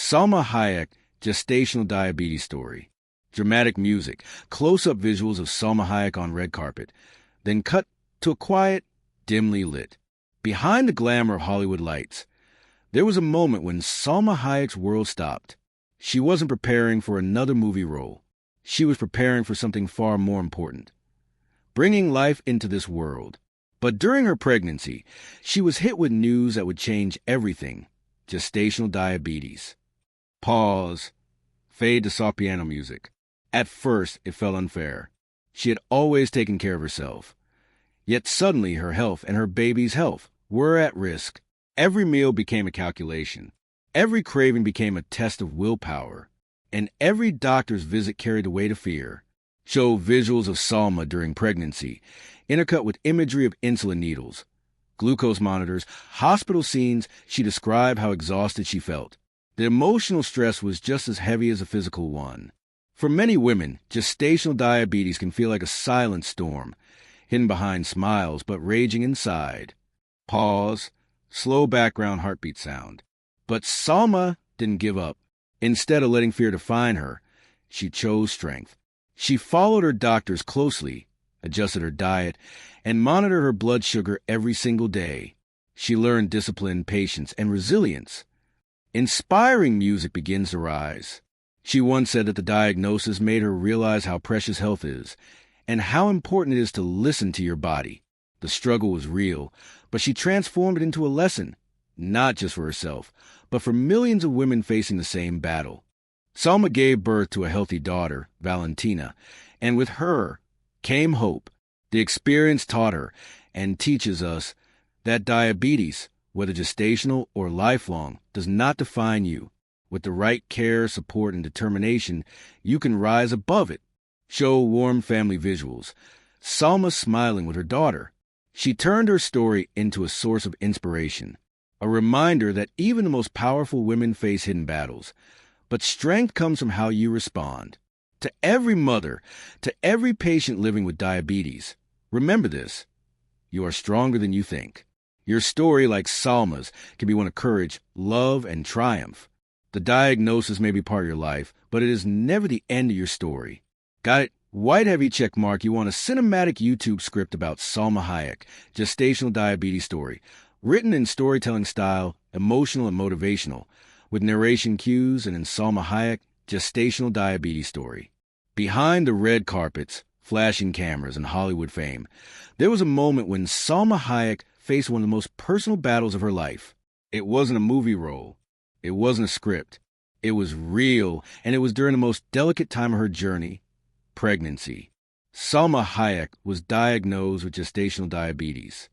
Salma Hayek, Gestational Diabetes Story. Dramatic music, close-up visuals of Salma Hayek on red carpet, then cut to a quiet, dimly lit. Behind the glamour of Hollywood lights, there was a moment when Salma Hayek's world stopped. She wasn't preparing for another movie role. She was preparing for something far more important, bringing life into this world. But during her pregnancy, she was hit with news that would change everything: gestational diabetes. Pause. Fade to soft piano music. At first, it felt unfair. She had always taken care of herself. Yet suddenly her health and her baby's health were at risk. Every meal became a calculation. Every craving became a test of willpower. And every doctor's visit carried the weight of fear. Showed visuals of Salma during pregnancy, intercut with imagery of insulin needles, glucose monitors, hospital scenes. She described how exhausted she felt. The emotional stress was just as heavy as the physical one. For many women, gestational diabetes can feel like a silent storm, hidden behind smiles but raging inside. Pause, slow background heartbeat sound. But Salma didn't give up. Instead of letting fear define her, she chose strength. She followed her doctors closely, adjusted her diet, and monitored her blood sugar every single day. She learned discipline, patience, and resilience. Inspiring music begins to rise. She once said that the diagnosis made her realize how precious health is and how important it is to listen to your body. The struggle was real, but she transformed it into a lesson, not just for herself, but for millions of women facing the same battle. Salma gave birth to a healthy daughter, Valentina, and with her came hope. The experience taught her and teaches us that diabetes, whether gestational or lifelong, does not define you. With the right care, support, and determination, you can rise above it. Show warm family visuals. Salma smiling with her daughter. She turned her story into a source of inspiration, a reminder that even the most powerful women face hidden battles. But strength comes from how you respond. To every mother, to every patient living with diabetes, remember this: you are stronger than you think. Your story, like Salma's, can be one of courage, love, and triumph. The diagnosis may be part of your life, but it is never the end of your story. Got it? White heavy check mark. You want a cinematic YouTube script about Salma Hayek, gestational diabetes story, written in storytelling style, emotional and motivational, with narration cues, and in Salma Hayek, gestational diabetes story. Behind the red carpets, flashing cameras, and Hollywood fame, there was a moment when Salma Hayek faced one of the most personal battles of her life. It wasn't a movie role. It wasn't a script. It was real, and it was during the most delicate time of her journey, pregnancy. Salma Hayek was diagnosed with gestational diabetes.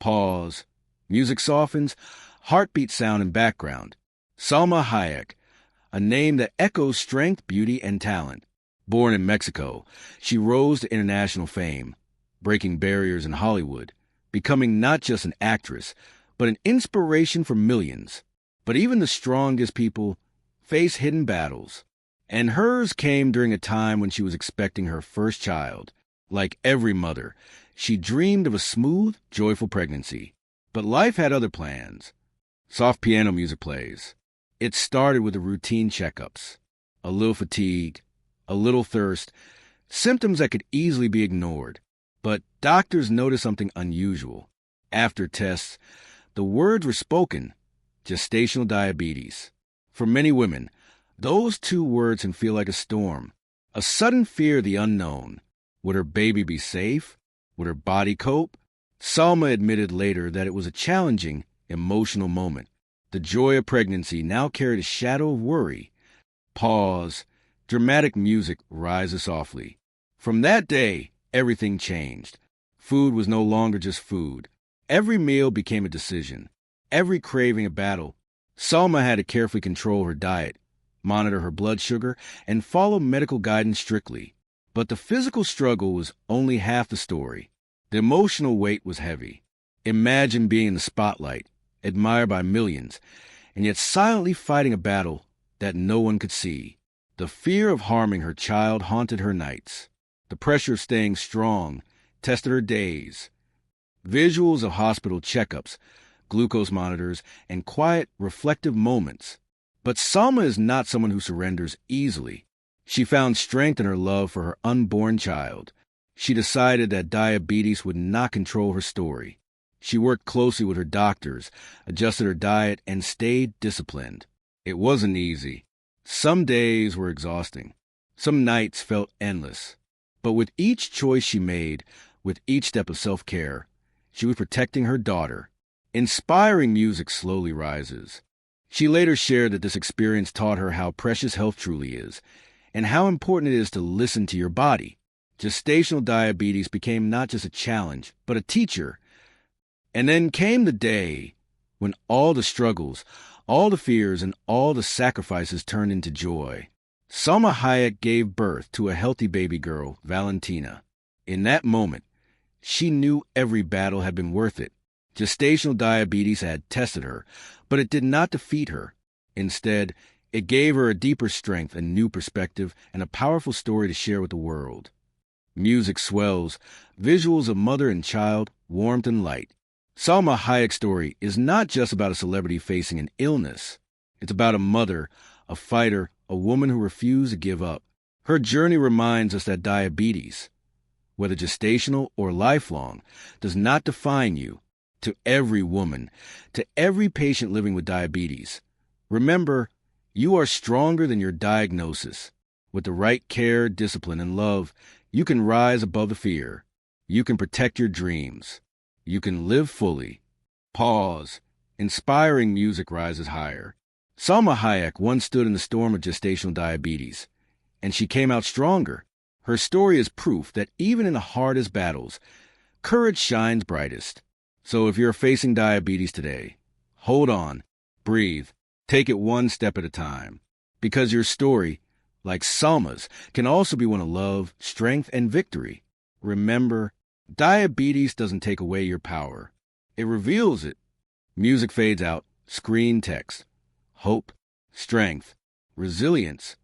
Pause. Music softens, heartbeat sound in background. Salma Hayek, a name that echoes strength, beauty, and talent. Born in Mexico, she rose to international fame, breaking barriers in Hollywood, becoming not just an actress, but an inspiration for millions. But even the strongest people face hidden battles. And hers came during a time when she was expecting her first child. Like every mother, she dreamed of a smooth, joyful pregnancy. But life had other plans. Soft piano music plays. It started with the routine checkups. A little fatigue, a little thirst, symptoms that could easily be ignored. But doctors noticed something unusual. After tests, the words were spoken: gestational diabetes. For many women, those two words can feel like a storm, a sudden fear of the unknown. Would her baby be safe? Would her body cope? Salma admitted later that it was a challenging, emotional moment. The joy of pregnancy now carried a shadow of worry. Pause. Dramatic music rises softly. From that day, everything changed. Food was no longer just food. Every meal became a decision. Every craving a battle. Salma had to carefully control her diet, monitor her blood sugar, and follow medical guidance strictly. But the physical struggle was only half the story. The emotional weight was heavy. Imagine being in the spotlight, admired by millions, and yet silently fighting a battle that no one could see. The fear of harming her child haunted her nights. The pressure of staying strong tested her days. Visuals of hospital checkups, glucose monitors, and quiet, reflective moments But Salma is not someone who surrenders easily. She found strength in her love for her unborn child. She decided that diabetes would not control her story. She worked closely with her doctors, adjusted her diet, and stayed disciplined. It wasn't easy. Some days were exhausting. Some nights felt endless. But with each choice she made, with each step of self-care, she was protecting her daughter. Inspiring music slowly rises. She later shared that this experience taught her how precious health truly is, and how important it is to listen to your body. Gestational diabetes became not just a challenge, but a teacher. And then came the day when all the struggles, all the fears, and all the sacrifices turned into joy. Salma Hayek gave birth to a healthy baby girl, Valentina. In that moment, she knew every battle had been worth it. Gestational diabetes had tested her, but it did not defeat her. Instead, it gave her a deeper strength, a new perspective, and a powerful story to share with the world. Music swells, visuals of mother and child, warmth and light. Salma Hayek's story is not just about a celebrity facing an illness. It's about a mother, a fighter, a woman who refused to give up. Her journey reminds us that diabetes, whether gestational or lifelong, does not define you. To every woman, to every patient living with diabetes, remember, you are stronger than your diagnosis. With the right care, discipline, and love, you can rise above the fear. You can protect your dreams. You can live fully. Pause. Inspiring music rises higher. Salma Hayek once stood in the storm of gestational diabetes, and she came out stronger. Her story is proof that even in the hardest battles, courage shines brightest. So if you're facing diabetes today, hold on, breathe, take it one step at a time. Because your story, like Salma's, can also be one of love, strength, and victory. Remember, diabetes doesn't take away your power. It reveals it. Music fades out, screen text. Hope, strength, resilience.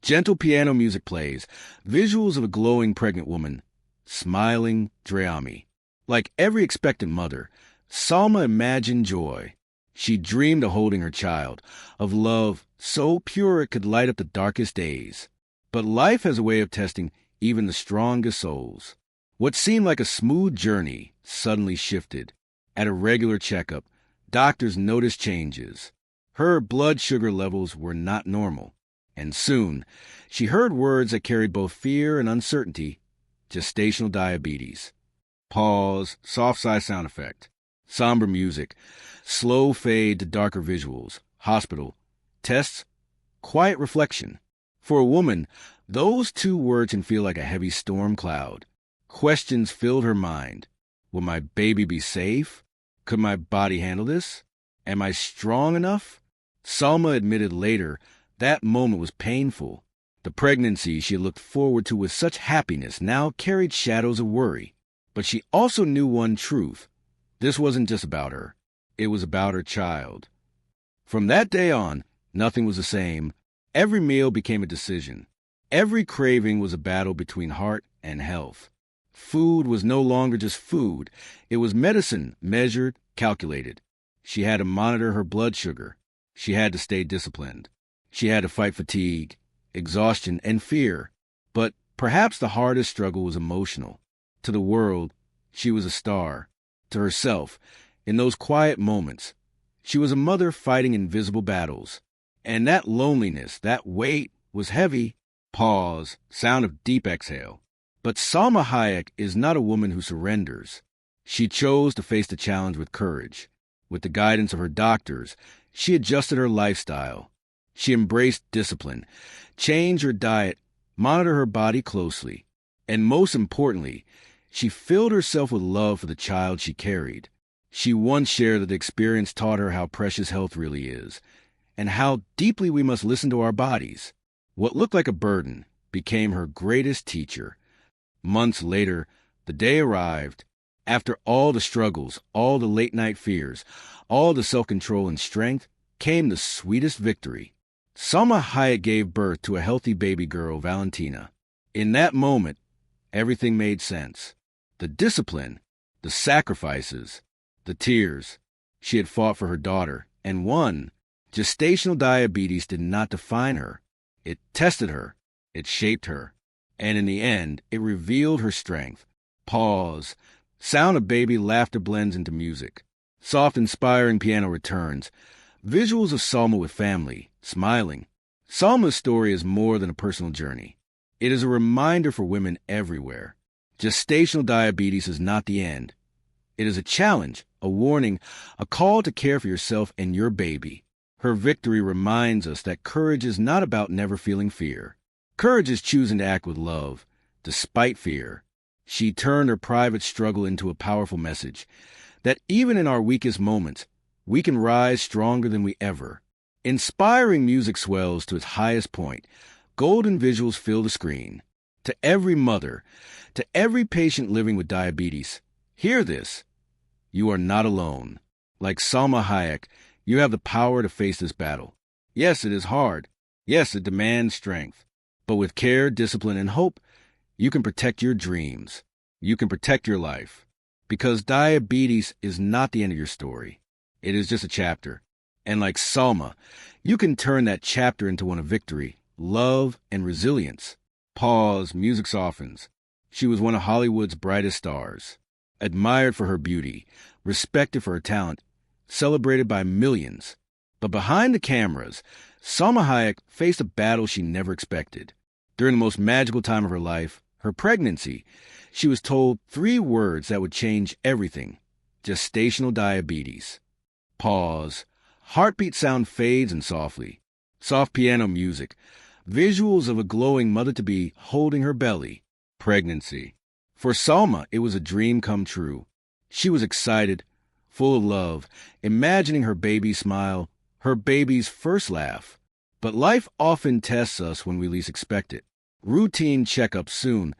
Gentle piano music plays, visuals of a glowing pregnant woman, smiling Dreami. Like every expectant mother, Salma imagined joy. She dreamed of holding her child, of love so pure it could light up the darkest days. But life has a way of testing even the strongest souls. What seemed like a smooth journey suddenly shifted. At a regular checkup, doctors noticed changes. Her blood sugar levels were not normal. And soon, she heard words that carried both fear and uncertainty: gestational diabetes. Pause, soft sigh sound effect, somber music, slow fade to darker visuals, hospital, tests, quiet reflection. For a woman, those two words can feel like a heavy storm cloud. Questions filled her mind. Will my baby be safe? Could my body handle this? Am I strong enough? Salma admitted later that moment was painful. The pregnancy she had looked forward to with such happiness now carried shadows of worry. But she also knew one truth. This wasn't just about her. It was about her child. From that day on, nothing was the same. Every meal became a decision. Every craving was a battle between heart and health. Food was no longer just food. It was medicine, measured, calculated. She had to monitor her blood sugar. She had to stay disciplined. She had to fight fatigue, exhaustion, and fear. But perhaps the hardest struggle was emotional. To the world, she was a star. To herself, in those quiet moments, she was a mother fighting invisible battles. And that loneliness, that weight, was heavy. Pause, sound of deep exhale. But Salma Hayek is not a woman who surrenders. She chose to face the challenge with courage. With the guidance of her doctors, she adjusted her lifestyle. She embraced discipline, changed her diet, monitored her body closely. And most importantly, she filled herself with love for the child she carried. She once shared that the experience taught her how precious health really is, and how deeply we must listen to our bodies. What looked like a burden became her greatest teacher. Months later, the day arrived. After all the struggles, all the late-night fears, all the self-control and strength, came the sweetest victory. Salma Hayek gave birth to a healthy baby girl, Valentina. In that moment, everything made sense. The discipline, the sacrifices, the tears. She had fought for her daughter and won. Gestational diabetes did not define her. It tested her. It shaped her. And in the end, it revealed her strength. Pause. Sound of baby laughter blends into music. Soft, inspiring piano returns. Visuals of Salma with family, smiling. Salma's story is more than a personal journey. It is a reminder for women everywhere. Gestational diabetes is not the end. It is a challenge, a warning, a call to care for yourself and your baby. Her victory reminds us that courage is not about never feeling fear. Courage is choosing to act with love, despite fear. She turned her private struggle into a powerful message that even in our weakest moments, we can rise stronger than we ever. Inspiring music swells to its highest point. Golden visuals fill the screen. To every mother, to every patient living with diabetes, hear this. You are not alone. Like Salma Hayek, you have the power to face this battle. Yes, it is hard. Yes, it demands strength. But with care, discipline, and hope, you can protect your dreams. You can protect your life. Because diabetes is not the end of your story. It is just a chapter. And like Salma, you can turn that chapter into one of victory, love, and resilience. Pause, music softens. She was one of Hollywood's brightest stars. Admired for her beauty, respected for her talent, celebrated by millions. But behind the cameras, Salma Hayek faced a battle she never expected. During the most magical time of her life, her pregnancy, she was told 3 words that would change everything. Gestational diabetes. Pause. Heartbeat sound fades and softly. Soft piano music. Visuals of a glowing mother-to-be holding her belly. Pregnancy. For Salma, it was a dream come true. She was excited, full of love, imagining her baby's smile, her baby's first laugh. But life often tests us when we least expect it. Routine checkup soon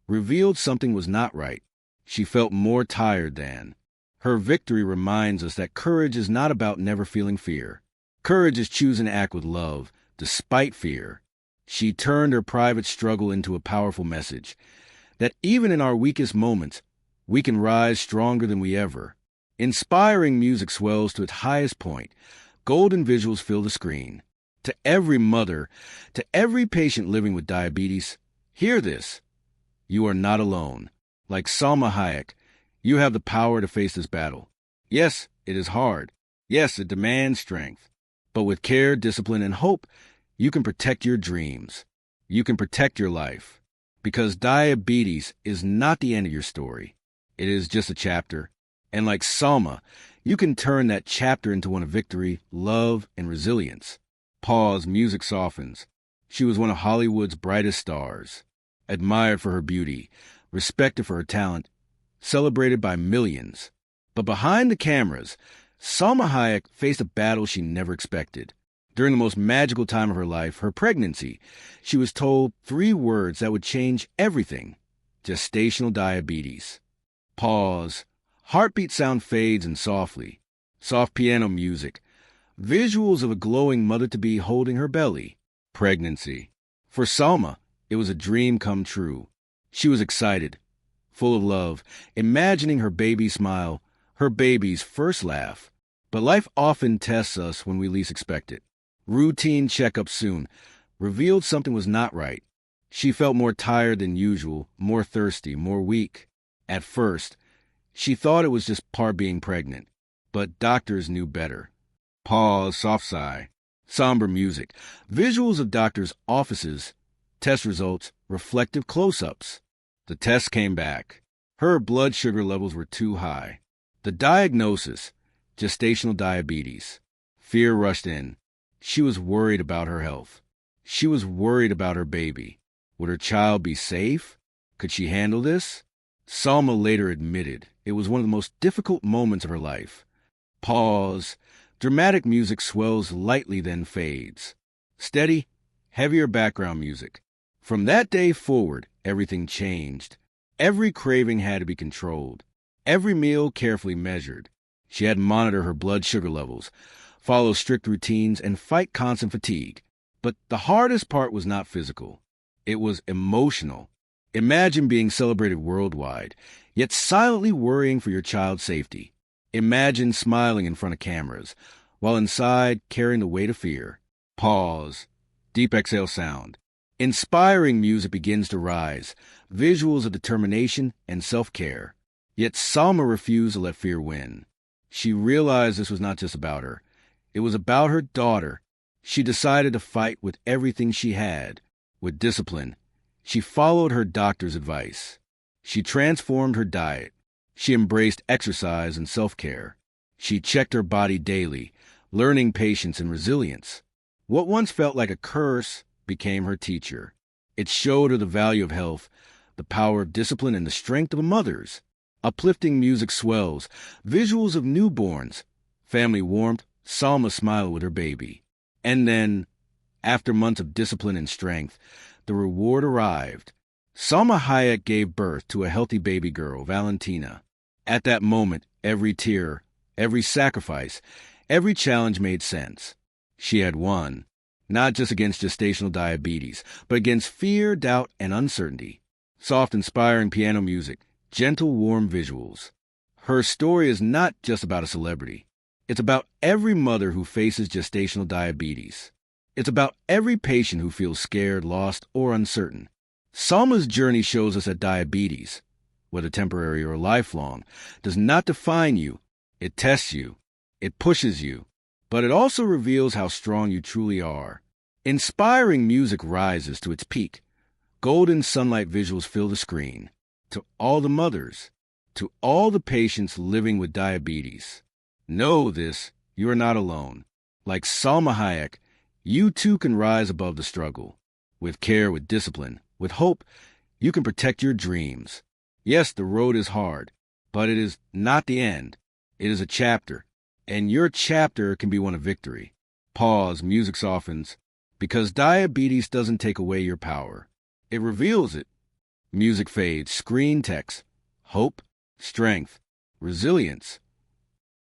revealed something was not right. She felt more tired than. Her victory reminds us that courage is not about never feeling fear. Courage is choosing to act with love, despite fear. She turned her private struggle into a powerful message that even in our weakest moments, we can rise stronger than we ever. Inspiring music swells to its highest point. Golden visuals fill the screen. To every mother, to every patient living with diabetes, hear this. You are not alone. Like Salma Hayek, you have the power to face this battle. Yes, it is hard. Yes, it demands strength. But with care, discipline, and hope, you can protect your dreams. You can protect your life. Because diabetes is not the end of your story. It is just a chapter. And like Salma, you can turn that chapter into one of victory, love, and resilience. Pause, music softens. She was one of Hollywood's brightest stars. Admired for her beauty, respected for her talent, celebrated by millions. But behind the cameras, Salma Hayek faced a battle she never expected. During the most magical time of her life, her pregnancy, she was told 3 words that would change everything. Gestational diabetes. Pause. Heartbeat sound fades and softly. Soft piano music. Visuals of a glowing mother-to-be holding her belly. Pregnancy. For Salma, it was a dream come true. She was excited, full of love, imagining her baby's smile, her baby's first laugh. But life often tests us when we least expect it. Routine checkup soon revealed something was not right. She felt more tired than usual, more thirsty, more weak. At first, she thought it was just part being pregnant, but doctors knew better. Pause, soft sigh, somber music, visuals of doctors' offices, test results, reflective close-ups. The test came back. Her blood sugar levels were too high. The diagnosis, gestational diabetes. Fear rushed in. She was worried about her health. She was worried about her baby. Would her child be safe? Could she handle this? Salma later admitted it was one of the most difficult moments of her life. Pause. Dramatic music swells lightly then fades. Steady, heavier background music. From that day forward, everything changed. Every craving had to be controlled. Every meal carefully measured. She had to monitor her blood sugar levels, follow strict routines, and fight constant fatigue. But the hardest part was not physical. It was emotional. Imagine being celebrated worldwide, yet silently worrying for your child's safety. Imagine smiling in front of cameras, while inside carrying the weight of fear. Pause. Deep exhale sound. Inspiring music begins to rise, visuals of determination and self-care. Yet Salma refused to let fear win. She realized this was not just about her. It was about her daughter. She decided to fight with everything she had. With discipline, she followed her doctor's advice. She transformed her diet. She embraced exercise and self-care. She checked her body daily, learning patience and resilience. What once felt like a curse became her teacher. It showed her the value of health, the power of discipline, and the strength of a mother's. Uplifting music swells, visuals of newborns, family warmth. Salma smiled with her baby. And then, after months of discipline and strength, the reward arrived. Salma Hayek gave birth to a healthy baby girl, Valentina. At that moment, every tear, every sacrifice, every challenge made sense. She had won, not just against gestational diabetes, but against fear, doubt, and uncertainty. Soft, inspiring piano music, gentle, warm visuals. Her story is not just about a celebrity. It's about every mother who faces gestational diabetes. It's about every patient who feels scared, lost, or uncertain. Salma's journey shows us that diabetes, whether temporary or lifelong, does not define you. It tests you. It pushes you. But it also reveals how strong you truly are. Inspiring music rises to its peak. Golden sunlight visuals fill the screen. To all the mothers, to all the patients living with diabetes, know this, you are not alone. Like Salma Hayek, you too can rise above the struggle. With care, with discipline, with hope, you can protect your dreams. Yes, the road is hard, but it is not the end. It is a chapter, and your chapter can be one of victory. Pause, music softens, because diabetes doesn't take away your power. It reveals it. Music fades, screen text, hope, strength, resilience.